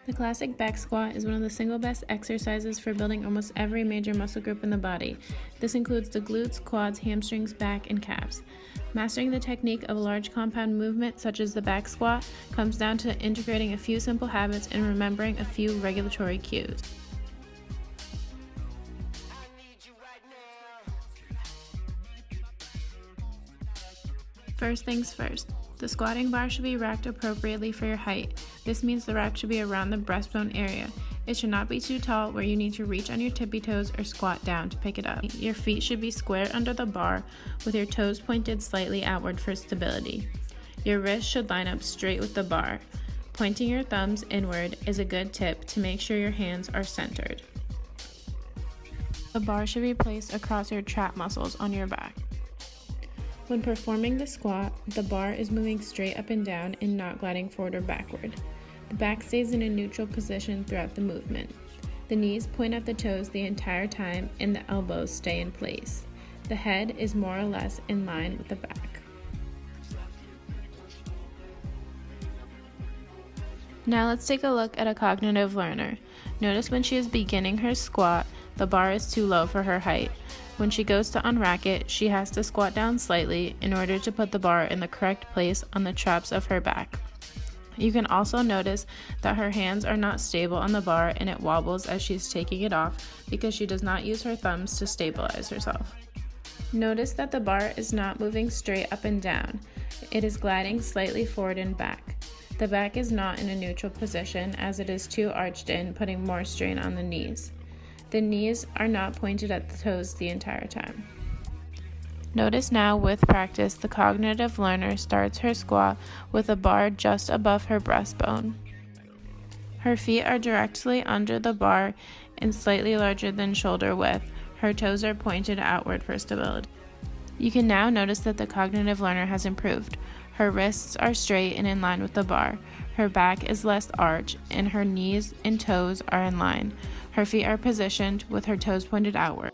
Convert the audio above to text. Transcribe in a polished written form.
The classic back squat is one of the single best exercises for building almost every major muscle group in the body. This includes the glutes, quads, hamstrings, back, and calves. Mastering the technique of a large compound movement such as the back squat comes down to integrating a few simple habits and remembering a few regulatory cues. First things first, the squatting bar should be racked appropriately for your height. This means the rack should be around the breastbone area. It should not be too tall where you need to reach on your tippy toes or squat down to pick it up. Your feet should be square under the bar with your toes pointed slightly outward for stability. Your wrists should line up straight with the bar. Pointing your thumbs inward is a good tip to make sure your hands are centered. The bar should be placed across your trap muscles on your back. When performing the squat, the bar is moving straight up and down and not gliding forward or backward. The back stays in a neutral position throughout the movement. The knees point at the toes the entire time and the elbows stay in place. The head is more or less in line with the back. Now let's take a look at a cognitive learner. Notice when she is beginning her squat, the bar is too low for her height. When she goes to unrack it, she has to squat down slightly in order to put the bar in the correct place on the traps of her back. You can also notice that her hands are not stable on the bar and it wobbles as she's taking it off because she does not use her thumbs to stabilize herself. Notice that the bar is not moving straight up and down. It is gliding slightly forward and back. The back is not in a neutral position as it is too arched in, putting more strain on the knees. The knees are not pointed at the toes the entire time. Notice now with practice, the cognitive learner starts her squat with a bar just above her breastbone. Her feet are directly under the bar and slightly larger than shoulder width. Her toes are pointed outward for stability. You can now notice that the cognitive learner has improved. Her wrists are straight and in line with the bar. Her back is less arched and her knees and toes are in line. Her feet are positioned with her toes pointed outward.